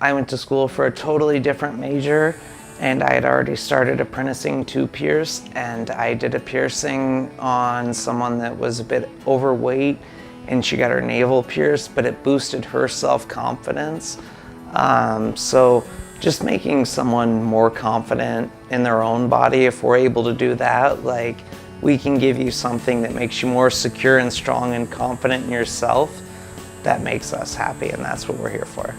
I went to school for a totally different major, and I had already started apprenticing to pierce, and I did a piercing on someone that was a bit overweight, and she got her navel pierced, but it boosted her self-confidence. So just making someone more confident in their own body, if we're able to do that, like, we can give you something that makes you more secure and strong and confident in yourself. That makes us happy, and that's what we're here for.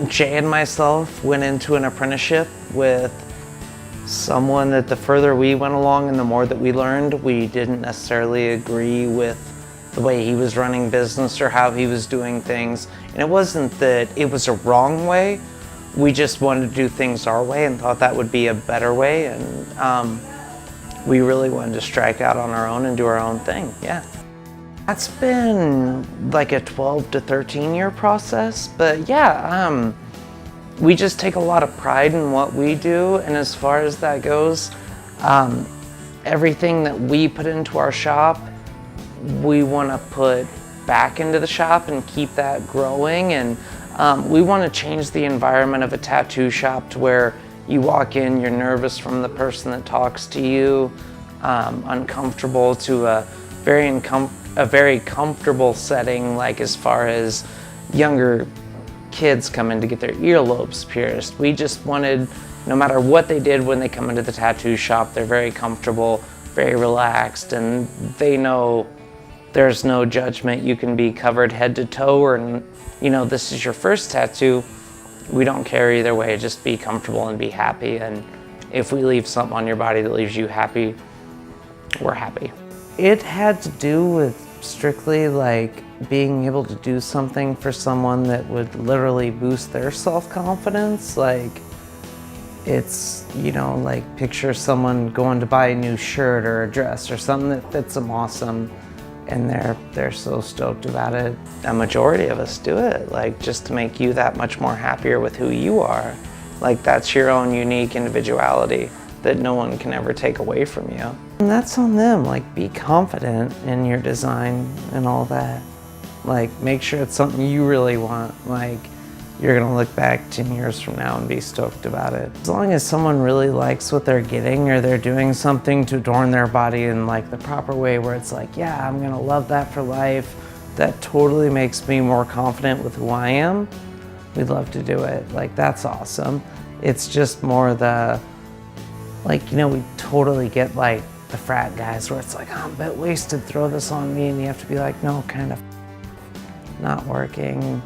Jay and myself went into an apprenticeship with someone that the further we went along and the more that we learned, we didn't necessarily agree with the way he was running business or how he was doing things. And it wasn't that it was a wrong way, we just wanted to do things our way and thought that would be a better way. And we really wanted to strike out on our own and do our own thing, yeah. That's been like a 12 to 13 year process, but yeah, we just take a lot of pride in what we do, and as far as that goes, everything that we put into our shop, we want to put back into the shop and keep that growing, and we want to change the environment of a tattoo shop to where you walk in, you're nervous from the person that talks to you, uncomfortable, to a very comfortable setting, like as far as younger kids come in to get their earlobes pierced. We just wanted, no matter what they did when they come into the tattoo shop, they're very comfortable, very relaxed, and they know there's no judgment. You can be covered head to toe, or, you know, this is your first tattoo. We don't care either way. Just be comfortable and be happy, and if we leave something on your body that leaves you happy, we're happy. It had to do with strictly like being able to do something for someone that would literally boost their self-confidence. Like, it's, you know, like picture someone going to buy a new shirt or a dress or something that fits them awesome, and they're so stoked about it. A majority of us do it, like, just to make you that much more happier with who you are. Like, that's your own unique individuality that no one can ever take away from you. And that's on them, like, be confident in your design and all that. Like, make sure it's something you really want. Like, you're gonna look back 10 years from now and be stoked about it. As long as someone really likes what they're getting, or they're doing something to adorn their body in like the proper way where it's like, yeah, I'm gonna love that for life, that totally makes me more confident with who I am, we'd love to do it. Like, that's awesome. It's just more the, like, you know, we totally get like the frat guys where it's like, oh, I'm a bit wasted, throw this on me, and you have to be like, no, kind of not working.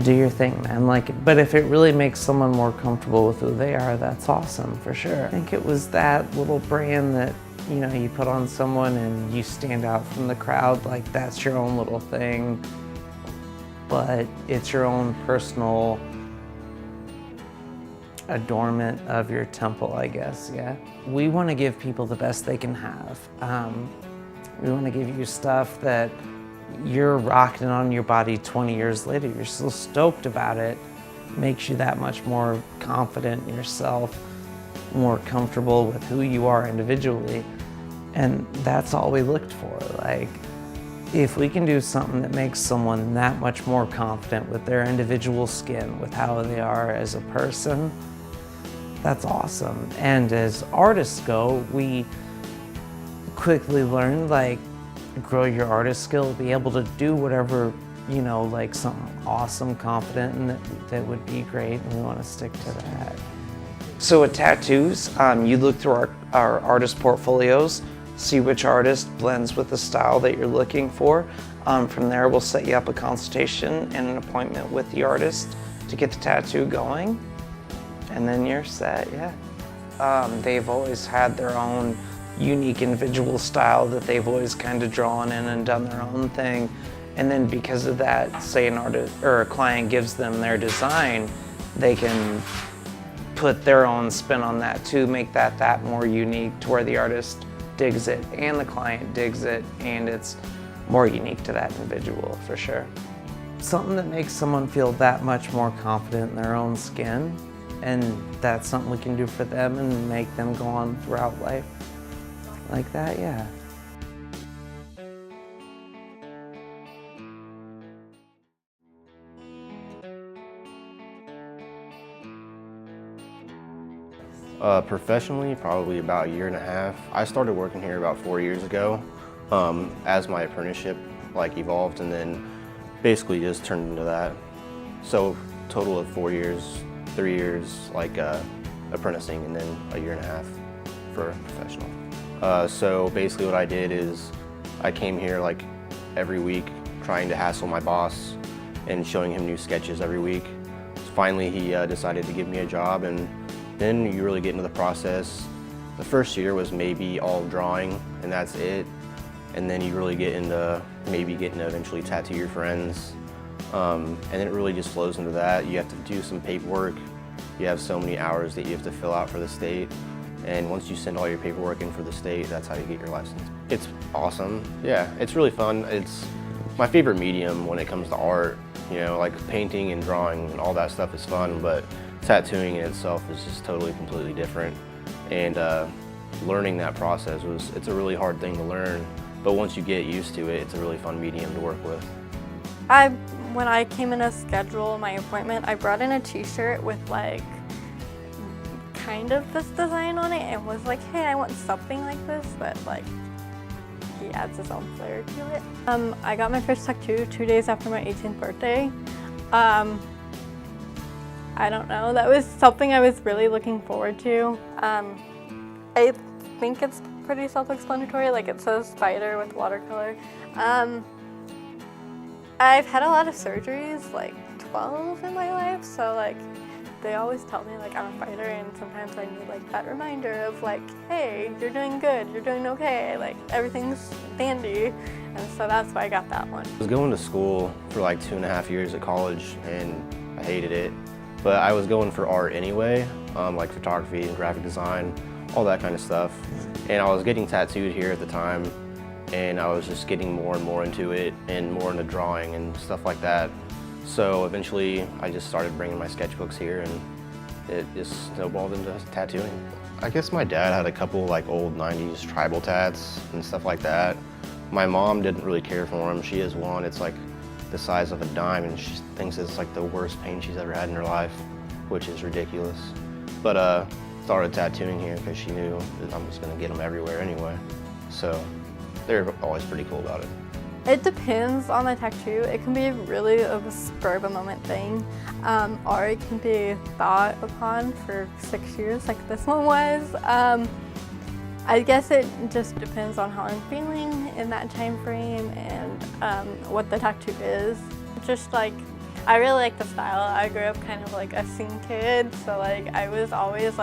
Do your thing, man. Like, but if it really makes someone more comfortable with who they are, that's awesome, for sure. I think it was that little brand that, you know, you put on someone and you stand out from the crowd. Like, that's your own little thing, but it's your own personal adornment of your temple, I guess, yeah. We want to give people the best they can have. We want to give you stuff that you're rocking on your body 20 years later. You're still stoked about it. Makes you that much more confident in yourself, more comfortable with who you are individually. And that's all we looked for. Like, if we can do something that makes someone that much more confident with their individual skin, with how they are as a person, that's awesome. And as artists go, we quickly learned, like, grow your artist skill, be able to do whatever, you know, like something awesome, confident, and that would be great, and we want to stick to that. So with tattoos, you look through our artist portfolios, see which artist blends with the style that you're looking for. From there, we'll set you up a consultation and an appointment with the artist to get the tattoo going, and then you're set, yeah. They've always had their own unique individual style that they've always kind of drawn in and done their own thing, and then because of that, say an artist or a client gives them their design, they can put their own spin on that too, make that more unique to where the artist digs it and the client digs it, and it's more unique to that individual, for sure. Something that makes someone feel that much more confident in their own skin, and that's something we can do for them and make them go on throughout life like that, yeah. Professionally, probably about a year and a half. I started working here about 4 years ago as my apprenticeship evolved, and then basically just turned into that. So total of 4 years, 3 years apprenticing, and then a year and a half for professional. So basically what I did is I came here every week trying to hassle my boss and showing him new sketches every week. So finally he decided to give me a job, and then you really get into the process. The first year was maybe all drawing and that's it. And then you really get into maybe getting to eventually tattoo your friends. And then it really just flows into that. You have to do some paperwork. You have so many hours that you have to fill out for the state. And once you send all your paperwork in for the state, that's how you get your license. It's awesome. Yeah, it's really fun. It's my favorite medium when it comes to art. You know, like painting and drawing and all that stuff is fun, but tattooing in itself is just totally, completely different. And learning that process it's a really hard thing to learn, but once you get used to it, it's a really fun medium to work with. When I came in to schedule my appointment, I brought in a t-shirt with kind of this design on it and was like, hey, I want something like this, but he adds his own flair to it. I got my first tattoo 2 days after my 18th birthday. I don't know, that was something I was really looking forward to. I think it's pretty self-explanatory, it says spider with watercolor. I've had a lot of surgeries, 12 in my life, so they always tell me I'm a fighter, and sometimes I need that reminder of hey, you're doing good, you're doing okay, everything's dandy. And so that's why I got that one. I was going to school for 2.5 years at college, and I hated it. But I was going for art anyway, like photography and graphic design, all that kind of stuff. And I was getting tattooed here at the time, and I was just getting more and more into it and more into drawing and stuff like that. So eventually I just started bringing my sketchbooks here, and it just snowballed into tattooing. I guess my dad had a couple old 90s tribal tats and stuff like that. My mom didn't really care for them. She has one, it's the size of a dime, and she thinks it's the worst pain she's ever had in her life, which is ridiculous. But started tattooing here because she knew that I'm just gonna get them everywhere anyway. So they're always pretty cool about it. It depends on the tattoo. It can be really a spur of a moment thing, or it can be thought upon for 6 years like this one was. I guess it just depends on how I'm feeling in that time frame and what the tattoo is. Just I really like the style. I grew up kind of a scene kid, so I was always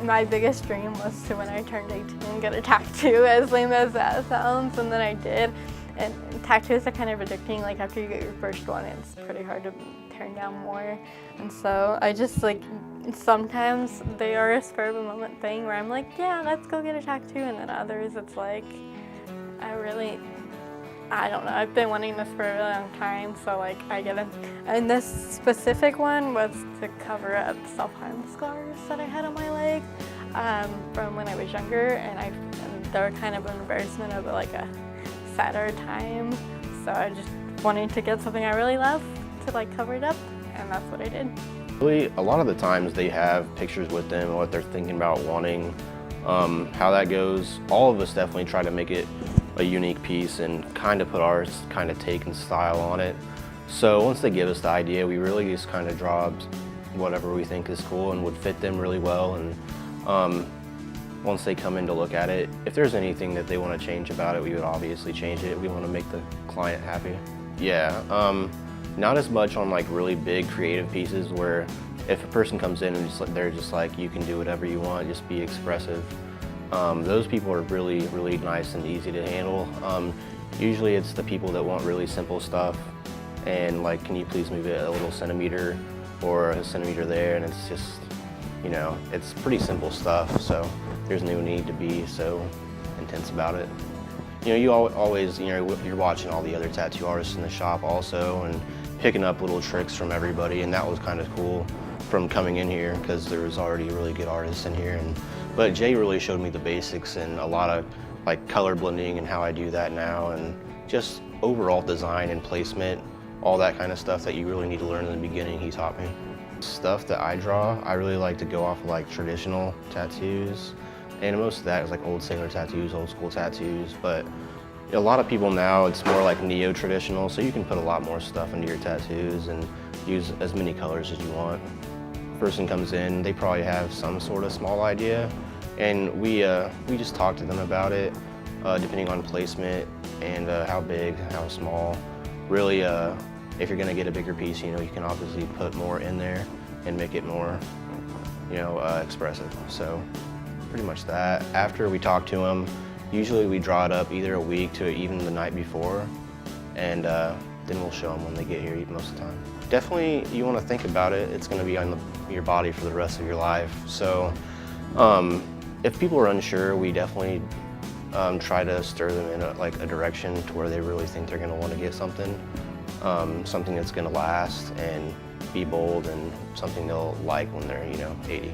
my biggest dream was to, when I turned 18, get a tattoo, as lame as that sounds, and then I did. And tattoos are kind of addicting. After you get your first one, it's pretty hard to turn down more. And so I just sometimes they are a spur of a moment thing where I'm yeah, let's go get a tattoo, and then others it's I don't know, I've been wanting this for a really long time, so I get it. And this specific one was to cover up self-harm scars that I had on my leg from when I was younger, and they were kind of an embarrassment of a sadder time. So I just wanted to get something I really love to cover it up, and that's what I did. Really, a lot of the times they have pictures with them, what they're thinking about wanting, how that goes. All of us definitely try to make it a unique piece and kind of put our kind of take and style on it. So once they give us the idea, we really just kind of draw whatever we think is cool and would fit them really well. And once they come in to look at it, if there's anything that they want to change about it, we would obviously change it. We want to make the client happy. Yeah, not as much on really big creative pieces where if a person comes in and they're just you can do whatever you want, just be expressive. Those people are really, really nice and easy to handle. Usually it's the people that want really simple stuff and can you please move it a little centimeter or a centimeter there, and it's just, it's pretty simple stuff, so there's no need to be so intense about it. You always, you're watching all the other tattoo artists in the shop also and picking up little tricks from everybody, and that was kind of cool from coming in here because there was already really good artists in here. But Jay really showed me the basics and a lot of color blending and how I do that now, and just overall design and placement, all that kind of stuff that you really need to learn in the beginning, he taught me. Stuff that I draw, I really like to go off of like traditional tattoos, and most of that is like old sailor tattoos, old school tattoos, but a lot of people now, it's more like neo-traditional, so you can put a lot more stuff into your tattoos and use as many colors as you want. Person comes in, they probably have some sort of small idea, and we just talk to them about it, depending on placement and how big, how small. Really, if you're gonna get a bigger piece, you know, you can obviously put more in there and make it more, you know, expressive. So pretty much that. After we talk to them, usually we draw it up either a week to even the night before, and then we'll show them when they get here most of the time. Definitely, you want to think about it. It's going to be on your body for the rest of your life. So if people are unsure, we definitely try to stir them in a direction to where they really think they're going to want to get something, something that's going to last and be bold and something they'll like when they're, you know, 80.